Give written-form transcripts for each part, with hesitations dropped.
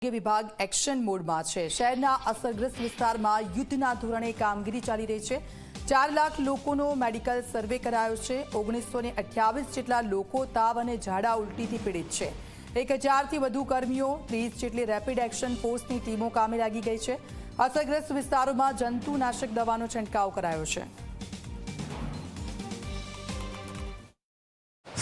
વિભાગ એક્શન મોડમાં છે। શહેરના અસરગ્રસ્ત વિસ્તારમાં યુદ્ધના ધોરણે કામગીરી ચાલી રહી છે। 4 લાખ લોકોનો મેડિકલ સર્વે કરાયો છે। 1928 જેટલા લોકો તાવ અને ઝાડા ઉલટીથી પીડિત છે। 1000થી વધુ કર્મીઓ 30 જેટલી રેપિડ એક્શન ફોર્સની ટીમો કામે લાગી ગઈ છે। અસરગ્રસ્ત વિસ્તારોમાં જંતુનાશક દવાનો છંટકાવ કરાયો છે।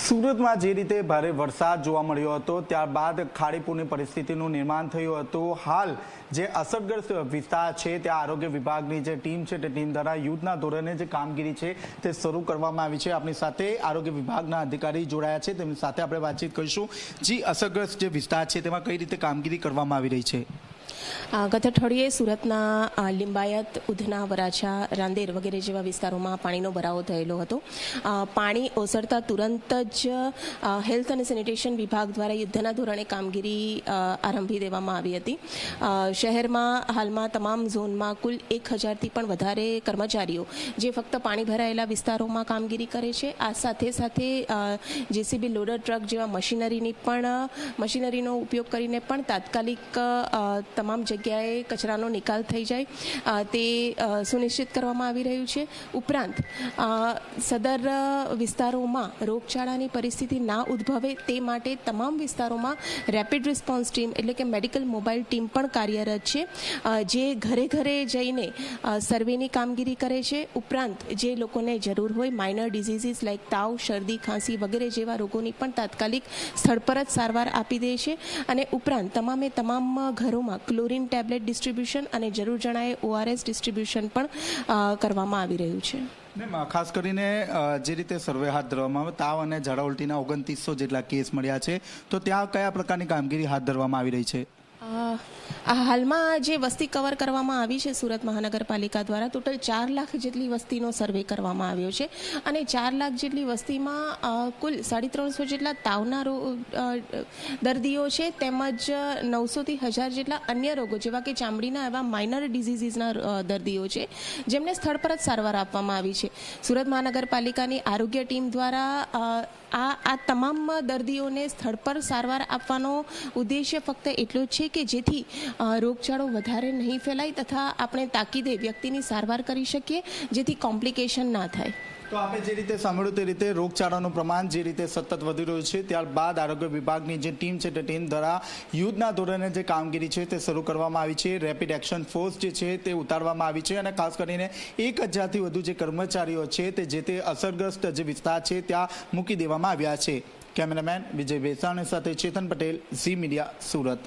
સુરતમાં જે રીતે ભારે વરસાદ જોવા મળ્યો હતો ત્યારબાદ ખાડી પૂરની પરિસ્થિતિનું નિર્માણ થયું હતું। હાલ જે અસરગ્રસ્ત વિસ્તાર છે ત્યાં આરોગ્ય વિભાગની જે ટીમ છે તે ટીમ દ્વારા યુદ્ધના ધોરણે જે કામગીરી છે તે શરૂ કરવામાં આવી છે। આપણી સાથે આરોગ્ય વિભાગના અધિકારી જોડાયા છે, તેમની સાથે આપણે વાતચીત કરીશું। જે અસરગ્રસ્ત જે વિસ્તાર છે તેમાં કઈ રીતે કામગીરી કરવામાં આવી રહી છે? ગત અઠવાડિયે સુરતના લિંબાયત, ઉધના, વરાછા, રાંદેર વગેરે જેવા વિસ્તારોમાં પાણીનો ભરાવો થયેલો હતો। પાણી ઓસરતા તુરંત જ હેલ્થ અને સેનિટેશન વિભાગ દ્વારા યુદ્ધના ધોરણે કામગીરી આરંભી દેવામાં આવી હતી। શહેરમાં હાલમાં તમામ ઝોનમાં કુલ 1000થી પણ વધારે કર્મચારીઓ જે ફક્ત પાણી ભરાયેલા વિસ્તારોમાં કામગીરી કરે છે। આ સાથે સાથે જેસીબી, લોડર ટ્રક જેવા મશીનરીનો ઉપયોગ કરીને પણ તાત્કાલિક તમામ જગ્યાએ કચરાનો નિકાલ થઈ જાય તે સુનિશ્ચિત કરવામાં આવી રહ્યું છે। ઉપરાંત સદર વિસ્તારોમાં રોગચાળાની પરિસ્થિતિ ના ઉદ્ભવે તે માટે તમામ વિસ્તારોમાં રેપિડ રિસ્પોન્સ ટીમ એટલે કે મેડિકલ મોબાઈલ ટીમ પણ કાર્યરત છે, જે ઘરે ઘરે જઈને સર્વેની કામગીરી કરે છે। ઉપરાંત જે લોકોને જરૂર હોય માઇનર ડિઝીઝીસ લાઇક તાવ, શરદી, ખાંસી વગેરે જેવા રોગોની પણ તાત્કાલિક સ્થળ પર જ સારવાર આપી દે છે। અને ઉપરાંત તમામ ઘરોમાં ક્લોરીન ટેબ્લેટ ડિસ્ટ્રીબ્યુશન અને જરૂર જણાયે ORS ડિસ્ટ્રીબ્યુશન પણ કરવામાં આવી રહ્યું છે। ખાસ કરીને જે રીતે સર્વે હાથ ધરવામાં આવે, તાવ અને ઝાડા ઉલટીના 2900 જેટલા કેસ મળ્યા છે, તો ત્યાં કયા પ્રકારની કામગીરી હાથ ધરવામાં આવી રહી છે? હાલમાં જે વસ્તી કવર કરવામાં આવી છે સુરત મહાનગરપાલિકા દ્વારા, ટોટલ 4 લાખ જેટલી વસ્તીનો સર્વે કરવામાં આવ્યો છે। અને 4 લાખ જેટલી વસ્તીમાં કુલ 350 જેટલા તાવના દર્દીઓ છે, તેમજ 900થી 1000 જેટલા અન્ય રોગો જેવા કે ચામડીના એવા માઇનર ડિઝીઝીસના દર્દીઓ છે, જેમને સ્થળ પર જ સારવાર આપવામાં આવી છે। સુરત મહાનગરપાલિકાની આરોગ્ય ટીમ દ્વારા આ તમામ દર્દીઓને સ્થળ પર સારવાર આપવાનો ઉદ્દેશ્ય ફક્ત એટલો જ છે કે જેથી રોગચાળો વધારે નહીં ફેલાય તથા આપણે તાકીદે વ્યક્તિની સારવાર કરી શકીએ, જેથી કોમ્પ્લિકેશન ના થાય। તો આપણે જે રીતે સાંભળ્યું તે રીતે રોગચાળાનું પ્રમાણ જે રીતે સતત વધી રહ્યું છે, ત્યારબાદ આરોગ્ય વિભાગની જે ટીમ છે તે ટીમ દ્વારા યુદ્ધના ધોરણે જે કામગીરી છે તે શરૂ કરવામાં આવી છે। રેપિડ એક્શન ફોર્સ જે છે તે ઉતારવામાં આવી છે અને ખાસ કરીને 1000થી વધુ જે કર્મચારીઓ છે તે જે તે અસરગ્રસ્ત જે વિસ્તાર છે ત્યાં મૂકી દેવામાં આવ્યા છે। કેમેરામેન વિજય વેસાણી સાથે ચેતન પટેલ, ઝી મીડિયા, સુરત।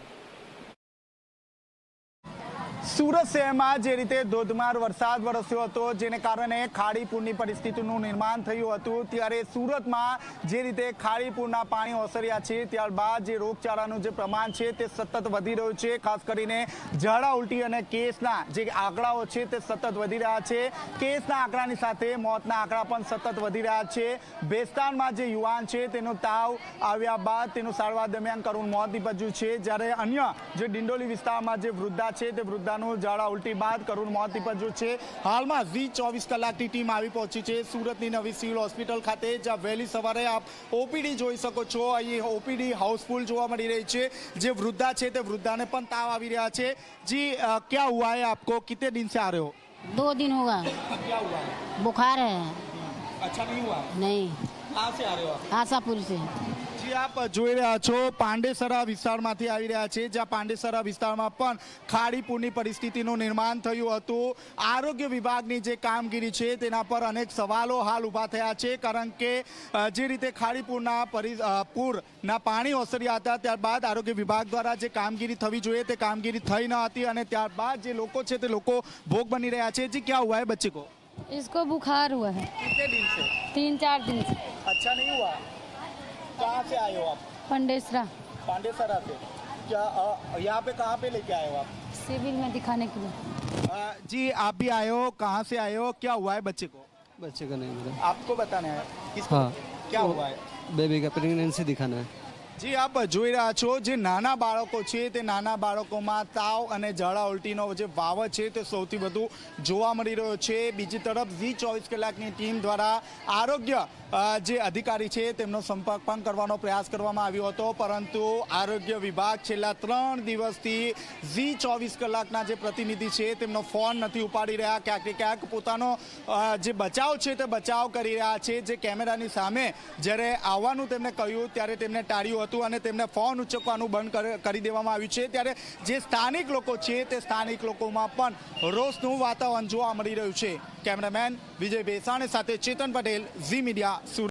સુરત શહેરમાં જે રીતે ધોધમાર વરસાદ વરસ્યો હતો, જેને કારણે ખાડી પૂરની પરિસ્થિતિનું નિર્માણ થયું હતું, ત્યારે સુરતમાં જે રીતે ખાડી પૂરના પાણી ઓસર્યા છે ત્યારબાદ જે રોગચાળાનું જે પ્રમાણ છે તે સતત વધી રહ્યું છે। ખાસ કરીને ઝાડા ઉલટી અને કેસના જે આંકડાઓ છે તે સતત વધી રહ્યા છે। કેસના આંકડાની સાથે મોતના આંકડા પણ સતત વધી રહ્યા છે। ભેસ્તાનમાં જે યુવાન છે તેનો તાવ આવ્યા બાદ તેનું સારવાર દરમિયાન કરુણ મોત નીપજ્યું છે, જ્યારે અન્ય જે ડિંડોલી વિસ્તારમાં જે વૃદ્ધા છે તે વૃદ્ધાનું ઝાડા ઉલટી બાદ કરુણ મોત નીપજ્યું છે। હાલમાં 24 કલાકની ટીમ આવી પહોંચી છે સુરતની નવી સિવિલ હોસ્પિટલ ખાતે, જ્યાં વહેલી સવારે આપ ઓપીડી જોઈ શકો છો। અહીં ઓપીડી હાઉસફુલ જોવા મળી રહી છે। જે વૃદ્ધા છે તે વૃદ્ધાને પણ તાવ આવી રહ્યા છે। જી क्या हुआ है आपको? कितने दिन से आ रहे हो? 2 दिन होगा। क्या हुआ है? बुखार है। अच्छा नहीं हुआ? नहीं। कहाँ से आ रहे हो आप? आशापुर से। જી આપ જોઈ રહ્યા છો પાંડેસરા વિસ્તારમાંથી આવી રહ્યા છે, જ્યાં પાંડેસરા વિસ્તારમાં પણ ખાડી પૂરની પરિસ્થિતિનું નિર્માણ થયું હતું। આરોગ્ય વિભાગની જે કામગીરી છે તેના પર અનેક સવાલો હાલ ઊભા થયા છે, કારણ કે જે રીતે ખાડી પૂરના પાણી ઓસર્યા હતા ત્યારબાદ આરોગ્ય વિભાગ દ્વારા જે કામગીરી થવી જોઈએ તે કામગીરી થઈ ન હતી અને ત્યારબાદ જે લોકો છે તે લોકો ભોગ બની રહ્યા છે। જી क्या हुआ है बच्चे को? इसको बुखार हुआ है। कितने दिन से? 3-4 दिन से। अच्छा नहीं हुआ? कहाँ से आए हो आप? पंडेसरा पांडेसरा से। क्या यहाँ पे कहाँ पे लेके आए हो आप? सिविल में दिखाने के लिए। जी आप भी आए हो, कहाँ से आए हो? क्या हुआ है बच्चे को? बच्चे का नहीं मेरा। आपको बताना है किसको? हाँ। क्या हुआ है? बेबी का प्रेगनेंसी दिखाना है। જી આપ જોઈ રહ્યા છો જે નાના બાળકો છે તે નાના બાળકોમાં તાવ અને ઝાડા ઉલટીનો જે વાવ છે તે સૌથી વધુ જોવા મળી રહ્યો છે. બીજી તરફ ઝી 24 કલાકની ટીમ દ્વારા આરોગ્ય જે અધિકારી છે તેમનો સંપર્ક પણ કરવાનો પ્રયાસ કરવામાં આવ્યો હતો, પરંતુ આરોગ્ય વિભાગ છેલ્લા 3 દિવસથી ઝી 24 કલાકના જે પ્રતિનિધિ છે તેમનો ફોન નથી ઉપાડી રહ્યા. ક્યાંક ને ક્યાંક પોતાનો જે બચાવ છે તે બચાવ કરી રહ્યા છે. જે કેમેરાની સામે જ્યારે આવવાનું તેમને કહ્યું ત્યારે તેમને ટાળ્યું હતું અને તેમને ફોન ઉચકવાનું બંધ કરી દેવામાં આવ્યું છે. ત્યારે જે સ્થાનિક લોકો છે તે સ્થાનિક લોકોમાં પણ રોષનું વાતાવરણ જોવા મળી રહ્યું છે. કેમેરામેન વિજય બેસાણી સાથે ચેતન પટેલ, ઝી મીડિયા, સુરત.